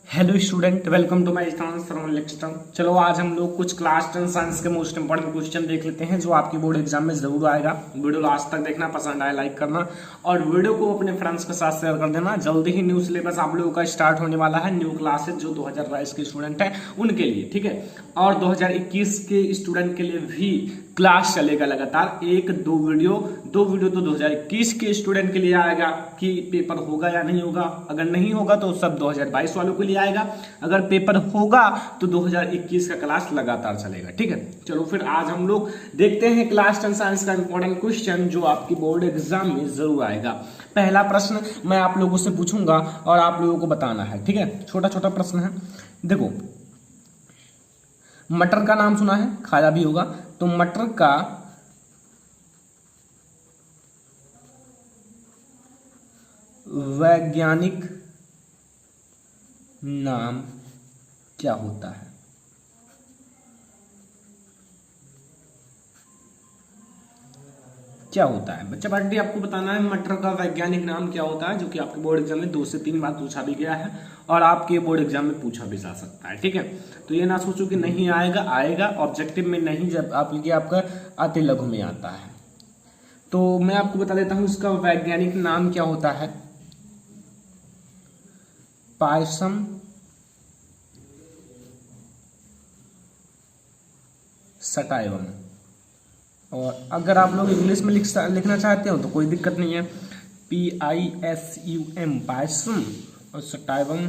Hello student, welcome to my channel Shravan lecture. चलो आज हम लोग कुछ क्लास 10 साइंस के मोस्ट इंपॉर्टेंट क्वेश्चन देख लेते हैं जो आपकी बोर्ड एग्जाम में जरूर आएगा। वीडियो लास्ट तक देखना, पसंद आए लाइक करना और वीडियो को अपने फ्रेंड्स के साथ शेयर कर देना। जल्दी ही न्यू सिलेबस आप लोगों का स्टार्ट होने वाला है, न्यू क्लासेज जो 2022 के स्टूडेंट हैं उनके लिए, ठीक है। और 2021 के स्टूडेंट के लिए भी क्लास चलेगा लगातार। दो वीडियो तो 2021 के स्टूडेंट के लिए आएगा कि पेपर होगा या नहीं होगा। अगर नहीं होगा तो सब 2022 वालों के लिए आएगा। अगर पेपर होगा तो 2021 का क्लास लगातार चलेगा, ठीक है। चलो फिर आज हम लोग देखते हैं क्लास 10 साइंस का इंपॉर्टेंट क्वेश्चन जो आपकी बोर्ड एग्जाम में जरूर आएगा। पहला प्रश्न मैं आप लोगों से पूछूंगा और आप लोगों को बताना है, ठीक है। छोटा छोटा प्रश्न है। देखो, मटर का नाम सुना है, खाया भी होगा। तो मटर का वैज्ञानिक नाम क्या होता है? क्या होता है बच्चा पार्टी, आपको बताना है मटर का वैज्ञानिक नाम क्या होता है, जो कि आपके बोर्ड एग्जाम में 2 से 3 बार पूछा भी गया है और आपके बोर्ड एग्जाम में पूछा भी जा सकता है, ठीक है। तो ये ना सोचो कि नहीं आएगा, आएगा। ऑब्जेक्टिव में नहीं, जब आपका अति लघु में आता है। तो मैं आपको बता देता हूं इसका वैज्ञानिक नाम क्या होता है। पायसम सटाइवम। और अगर आप लोग इंग्लिश में लिखना चाहते हो तो कोई दिक्कत नहीं है। PISUM पायसम और सटाइवम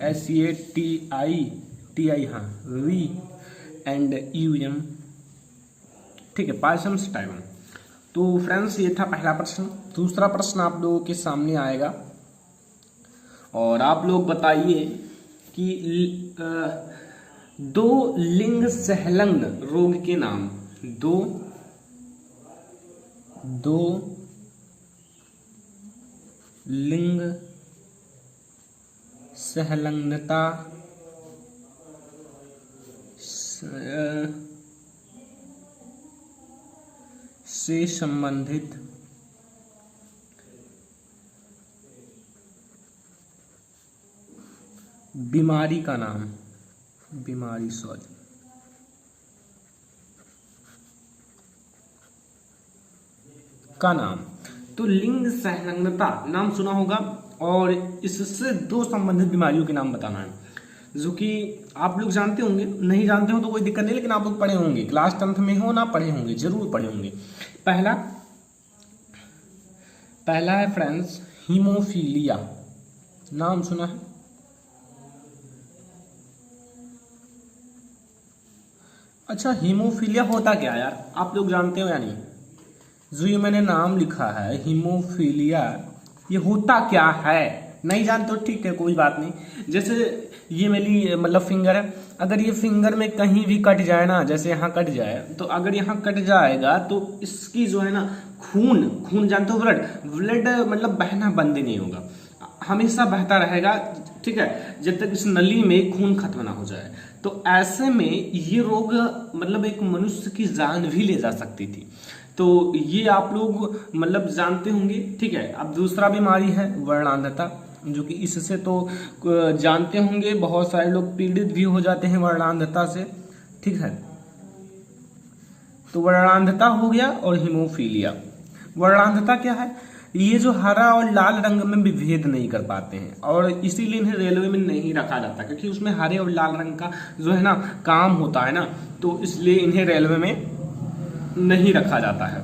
SATI हाँ VUM, ठीक है। पायसम सटाइवम। तो फ्रेंड्स ये था पहला प्रश्न। दूसरा प्रश्न आप लोगों के सामने आएगा और आप लोग बताइए कि दो लिंग सहलंग रोग के नाम। दो लिंग सहलंगता से संबंधित बीमारी का नाम। का नाम। तो लिंग सहलंगता नाम सुना होगा और इससे 2 संबंधित बीमारियों के नाम बताना है, जो कि आप लोग जानते होंगे। नहीं जानते हो तो कोई दिक्कत नहीं, लेकिन आप लोग पढ़े होंगे, क्लास 10th में हो ना पढ़े होंगे, जरूर पढ़े होंगे। पहला है फ्रेंड्स हीमोफीलिया। नाम सुना है? अच्छा, हीमोफीलिया होता क्या है यार, आप लोग जानते हो या नहीं? जो ये मैंने नाम लिखा है हीमोफीलिया, ये होता क्या है? नहीं जानते हो, ठीक है, कोई बात नहीं। जैसे ये मेरी मतलब फिंगर है, अगर ये फिंगर में कहीं भी कट जाए ना, जैसे यहाँ कट जाए, तो अगर यहाँ कट जाएगा तो इसकी जो है ना खून जानते हो, ब्लड मतलब बहना बंद नहीं होगा, हमेशा बहता रहेगा, ठीक है, जब तक इस नली में खून खत्म ना हो जाए। तो ऐसे में ये रोग मतलब एक मनुष्य की जान भी ले जा सकती थी। तो ये आप लोग मतलब जानते होंगे, ठीक है। अब दूसरा बीमारी है वर्णांधता, जो कि इससे तो जानते होंगे, बहुत सारे लोग पीड़ित भी हो जाते हैं वर्णांधता से, ठीक है। तो वर्णांधता हो गया और हीमोफीलिया। वर्णांधता क्या है? ये जो हरा और लाल रंग में भी भेद नहीं कर पाते हैं और इसीलिए इन्हें रेलवे में नहीं रखा जाता, क्योंकि उसमें हरे और लाल रंग का जो है ना काम होता है ना, तो इसलिए इन्हें रेलवे में नहीं रखा जाता है,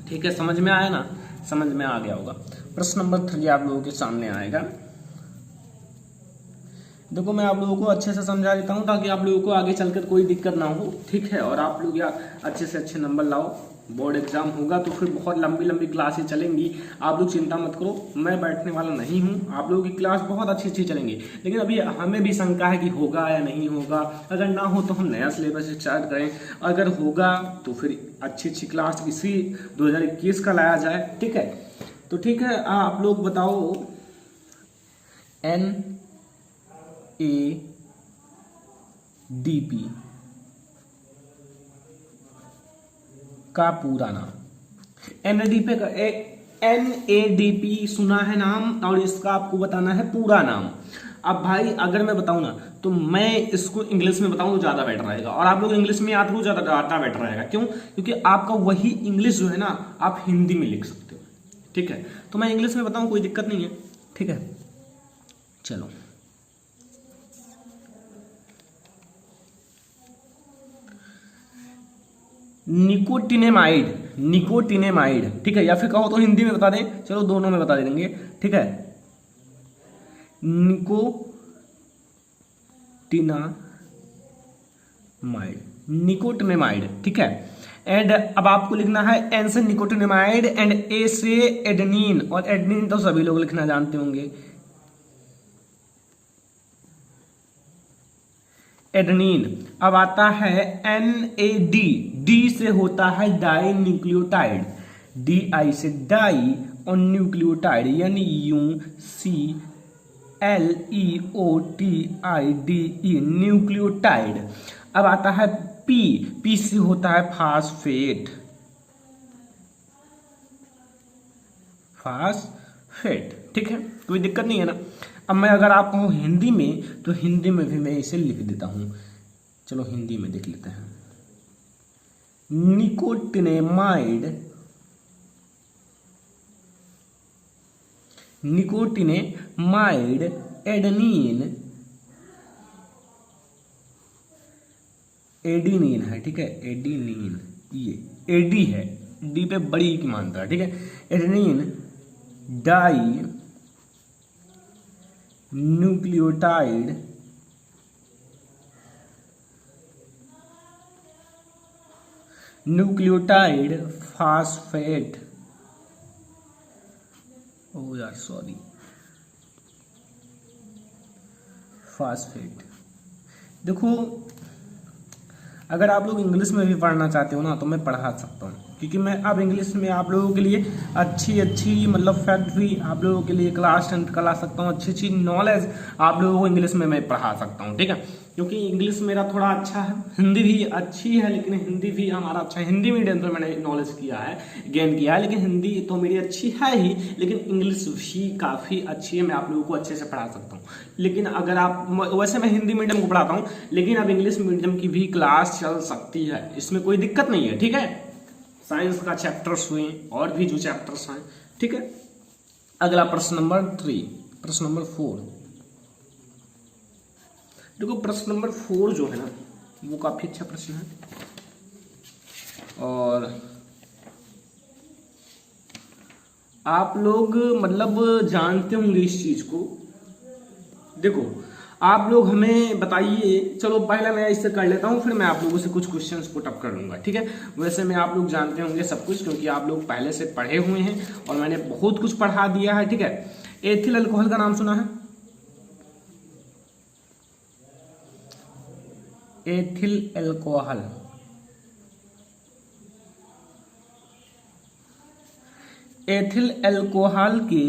ठीक है। समझ में आया ना? समझ में आ गया होगा। प्रश्न नंबर 3 आप लोगों के सामने आएगा। देखो, मैं आप लोगों को अच्छे से समझा देता हूं ताकि आप लोगों को आगे चलकर कोई दिक्कत ना हो, ठीक है। और आप लोग यार अच्छे से अच्छे नंबर लाओ। बोर्ड एग्जाम होगा तो फिर बहुत लंबी लंबी क्लासेस चलेंगी, आप लोग चिंता मत करो, मैं बैठने वाला नहीं हूँ। आप लोगों की क्लास बहुत अच्छी अच्छी चलेंगी, लेकिन अभी हमें भी शंका है कि होगा या नहीं होगा। अगर ना हो तो हम नया सिलेबस स्टार्ट करें, अगर होगा तो फिर अच्छी अच्छी क्लास इसी 2021 का लाया जाए, ठीक है। तो ठीक है, आप लोग बताओ NADP का पूरा नाम। NADP सुना है नाम, और इसका आपको बताना है पूरा नाम। अब भाई अगर मैं बताऊं ना तो मैं इसको इंग्लिश में बताऊं तो ज्यादा बेटर रहेगा, और आप लोग इंग्लिश में याद करो ज्यादा बेटर रहेगा। क्यों? क्योंकि आपका वही इंग्लिश जो है ना आप हिंदी में लिख सकते हो। ठीक है, तो मैं इंग्लिश में बताऊं, कोई दिक्कत नहीं है। ठीक है, चलो निकोटिनेमाइड, ठीक है, या फिर कहो तो हिंदी में बता दें, चलो दोनों में बता देंगे। ठीक है, निकोटिनेमाइड, ठीक है। एंड अब आपको लिखना है एन से निकोटिनेमाइड एंड ए से एडेनिन, और एडेनिन तो सभी लोग लिखना जानते होंगे। एडेनिन। अब आता है NAD, डी से होता है डाई न्यूक्लियोटाइड, DI से डाई और न्यूक्लियोटाइड यानी UCLEOTIDE न्यूक्लियोटाइड। अब आता है पी से होता है फास्फेट, ठीक है, कोई दिक्कत नहीं है ना। अब मैं अगर आप कहूँ हिंदी में तो हिंदी में भी मैं इसे लिख देता हूं, चलो हिंदी में देख लेते हैं। निकोटिनेमाइड एडेनिन है, ठीक है, एडेनिन, ये एडी है, डी पे बड़ी की मानता है, ठीक है। एडेनिन डाई न्यूक्लियोटाइड फास्फेट, ओ यार सॉरी, फास्फेट। देखो अगर आप लोग इंग्लिश में भी पढ़ना चाहते हो ना तो मैं पढ़ा सकता हूँ, क्योंकि मैं अब इंग्लिश में आप लोगों के लिए अच्छी मतलब फैक्ट भी आप लोगों के लिए क्लास 10 करा सकता हूँ, अच्छी नॉलेज आप लोगों को इंग्लिश में मैं पढ़ा सकता हूँ। ठीक है, क्योंकि इंग्लिश मेरा थोड़ा अच्छा है, हिंदी भी अच्छी है, लेकिन हिंदी भी हमारा अच्छा है। हिंदी मीडियम से मैंने नॉलेज किया है, गेन किया है, लेकिन हिंदी तो मेरी अच्छी है ही, लेकिन इंग्लिश भी काफ़ी अच्छी है, मैं आप लोगों को अच्छे से पढ़ा सकता हूँ। लेकिन अगर आप, वैसे मैं हिंदी मीडियम को पढ़ाता हूँ, लेकिन अब इंग्लिश मीडियम की भी क्लास चल सकती है, इसमें कोई दिक्कत नहीं है। ठीक है, साइंस का चैप्टर्स हुए और भी जो चैप्टर्स हैं। ठीक है, अगला प्रश्न नंबर 3, प्रश्न नंबर 4। देखो प्रश्न नंबर 4 जो है ना वो काफी अच्छा प्रश्न है, और आप लोग मतलब जानते होंगे इस चीज को। देखो आप लोग हमें बताइए, चलो पहले मैं इससे कर लेता हूँ, फिर मैं आप लोगों से कुछ क्वेश्चंस पुट अप कर लूंगा। ठीक है, वैसे में आप लोग जानते होंगे सब कुछ, क्योंकि आप लोग पहले से पढ़े हुए हैं और मैंने बहुत कुछ पढ़ा दिया है। ठीक है, एथिल अल्कोहल का नाम सुना है? एथिल अल्कोहल, एथिल अल्कोहल के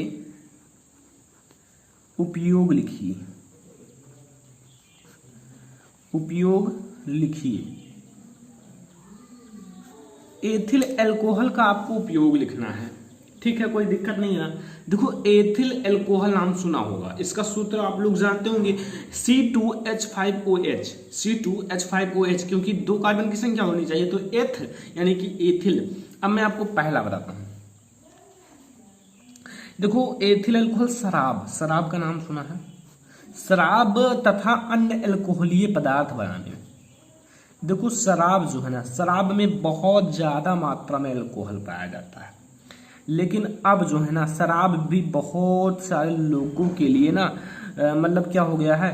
उपयोग लिखिए, उपयोग लिखिए। एथिल अल्कोहल का आपको उपयोग लिखना है। ठीक है, कोई दिक्कत नहीं है। देखो एथिल अल्कोहल नाम सुना होगा, इसका सूत्र आप लोग जानते होंगे, C2H5OH, C2H5OH, क्योंकि 2 कार्बन की संख्या होनी चाहिए, तो एथ यानी कि एथिल। अब मैं आपको पहला बताता हूं। देखो एथिल अल्कोहल शराब, शराब का नाम सुना है? शराब तथा अन्य अल्कोहलीय पदार्थ बनाने में, देखो शराब जो है ना, शराब में बहुत ज्यादा मात्रा में अल्कोहल पाया जाता है, लेकिन अब जो है ना शराब भी बहुत सारे लोगों के लिए ना मतलब क्या हो गया है,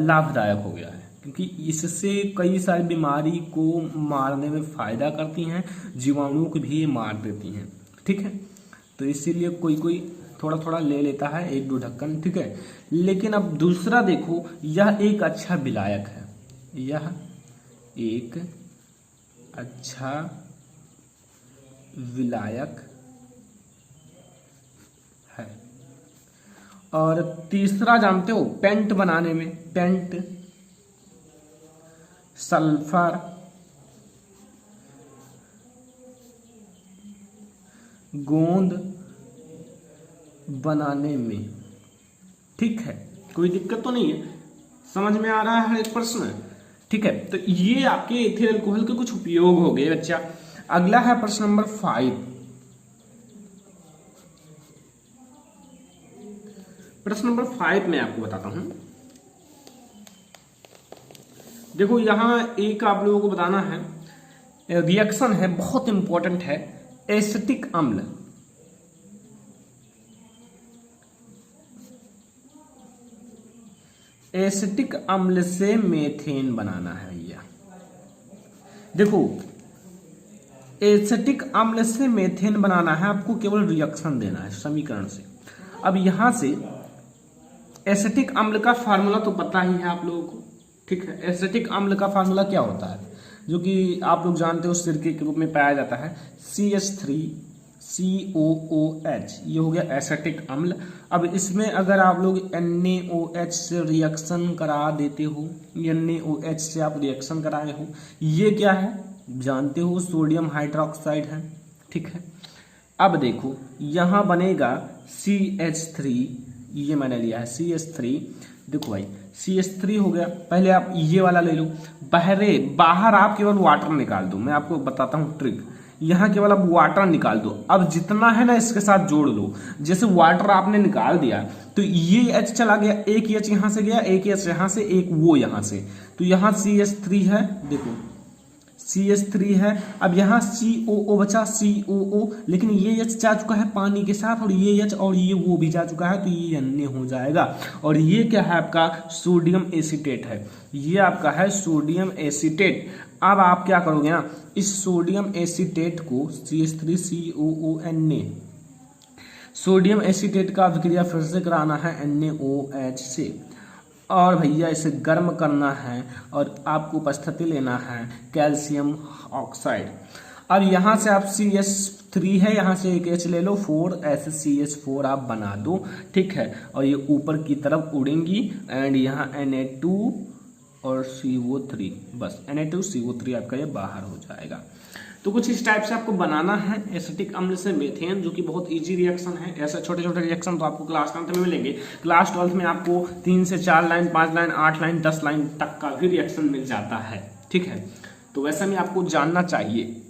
लाभदायक हो गया है, क्योंकि इससे कई सारी बीमारी को मारने में फायदा करती हैं, जीवाणुओं को भी मार देती हैं। ठीक है, तो इसीलिए कोई कोई थोड़ा थोड़ा ले लेता है, 1-2 ढक्कन। ठीक है, लेकिन अब दूसरा देखो, यह एक अच्छा विलायक है, यह एक अच्छा विलायक है। और तीसरा जानते हो, पेंट बनाने में, पेंट सल्फर गोंद बनाने में, ठीक है, कोई दिक्कत तो नहीं है, समझ में आ रहा है हर एक प्रश्न? ठीक है, तो ये आपके एथिल अल्कोहल के कुछ उपयोग हो गए बच्चा। अगला है प्रश्न नंबर 5। प्रश्न नंबर 5 मैं आपको बताता हूं। देखो यहां एक आप लोगों को बताना है, रिएक्शन है, बहुत इंपॉर्टेंट है, एसिटिक अम्ल। एसिटिक अम्ल से मेथेन बनाना है भैया। देखो एसिटिक अम्ल से मेथेन बनाना है, आपको केवल रिएक्शन देना है समीकरण से। अब यहां से एसिटिक अम्ल का फार्मूला तो पता ही है आप लोगों को, ठीक है। एसिटिक अम्ल का फार्मूला क्या होता है, जो कि आप लोग जानते हो सिरके के रूप में पाया जाता है, CH3COOH, ये हो गया एसिटिक अम्ल। अब इसमें अगर आप लोग NaOH से रिएक्शन करा देते हो, NaOH से आप रिएक्शन कराए हो, ये क्या है जानते हो, सोडियम हाइड्रोक्साइड है, ठीक है। अब देखो यहां बनेगा CH3, ये मैंने लिया है CH3। देखो भाई CH3 हो गया, पहले आप ये वाला ले लो, बाहर आप केवल वाटर निकाल दो। मैं आपको बताता हूँ ट्रिक, यहाँ केवल आप वाटर निकाल दो। अब जितना है ना इसके साथ जोड़ लो। जैसे वाटर आपने निकाल दिया तो ये H चला गया, एक H यहाँ से गया, एक H यहाँ से, एक वो यहाँ से, तो यहाँ CH3 है, देखो CH3 है। अब यहाँ COO बचा, COO, लेकिन ये H जा चुका है पानी के साथ, और ये H और ये वो भी जा चुका है, तो ये Na हो जाएगा। और ये क्या है आपका सोडियम एसीटेट है, ये आपका है सोडियम एसीटेट। अब आप क्या करोगे ना, इस सोडियम एसीटेट को CH3COONA, सोडियम एसीटेट का अभिक्रिया फिर से कराना है NaOH से, और भैया इसे गर्म करना है, और आपको उपस्थिति लेना है कैल्शियम ऑक्साइड। अब यहाँ से आप CH3 है, यहाँ से एक H ले लो, 4 ऐसे CH4 आप बना दो, ठीक है। और ये ऊपर की तरफ उड़ेंगी, एंड यहाँ Na2 और CO3, बस Na2CO3 आपका ये बाहर हो जाएगा। तो कुछ इस टाइप से आपको बनाना है एसिटिक अम्ल से मेथेन, जो कि बहुत इजी रिएक्शन है। ऐसे छोटे छोटे रिएक्शन तो आपको क्लास 10th में मिलेंगे, क्लास 12th में आपको 3 से 4 लाइन, 5 लाइन, 8 लाइन, 10 लाइन तक का भी रिएक्शन मिल जाता है, ठीक है। तो वैसा में आपको जानना चाहिए,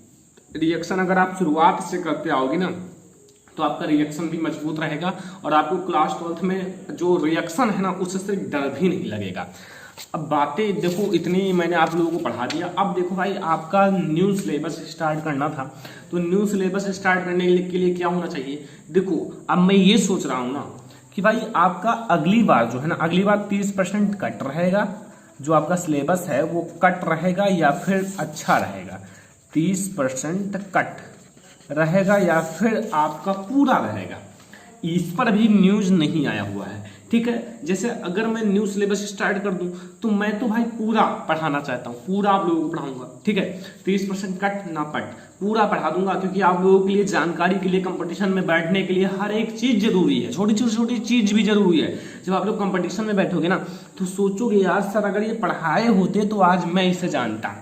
रिएक्शन अगर आप शुरुआत से करते आओगे ना तो आपका रिएक्शन भी मजबूत रहेगा, और आपको क्लास 12th में जो रिएक्शन है ना उससे डर भी नहीं लगेगा। अब बातें देखो इतनी मैंने आप लोगों को पढ़ा दिया। अब देखो भाई आपका न्यू सिलेबस स्टार्ट करना था, तो न्यू सिलेबस स्टार्ट करने के लिए क्या होना चाहिए। देखो अब मैं ये सोच रहा हूँ ना कि भाई आपका अगली बार जो है ना, अगली बार 30% कट रहेगा, जो आपका सिलेबस है वो कट रहेगा या फिर अच्छा रहेगा। 30% कट रहेगा या फिर आपका पूरा रहेगा, इस पर अभी न्यूज नहीं आया हुआ है, ठीक है। जैसे अगर मैं न्यू सिलेबस स्टार्ट कर दूं तो मैं तो भाई पूरा पढ़ाना चाहता हूं, पूरा आप लोगों को पढ़ाऊंगा, ठीक है। 30% कट ना पट, पूरा पढ़ा दूंगा, क्योंकि आप लोगों के लिए जानकारी के लिए, कंपटीशन में बैठने के लिए हर एक चीज जरूरी है, छोटी छोटी चीज भी जरूरी है। जब आप लोग कंपटीशन में बैठोगे ना तो सोचोगे यार सर अगर ये पढ़ाए होते तो आज मैं इसे जानता।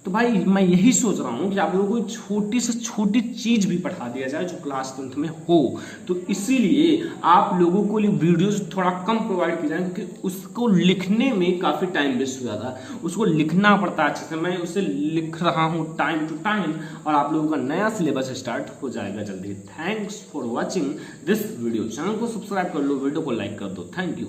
तो भाई मैं यही सोच रहा हूँ कि आप लोगों को छोटी से छोटी चीज भी पढ़ा दिया जाए जो क्लास 10th में हो। तो इसीलिए आप लोगों को वीडियोस थोड़ा कम प्रोवाइड की जाए, क्योंकि उसको लिखने में काफी टाइम वेस्ट हो जाता है, उसको लिखना पड़ता है अच्छे से। मैं उसे लिख रहा हूँ टाइम टू टाइम, और आप लोगों का नया सिलेबस स्टार्ट हो जाएगा जल्दी। Thanks for watching this video. Channel को सब्सक्राइब कर लो, वीडियो को लाइक कर दो। Thank you.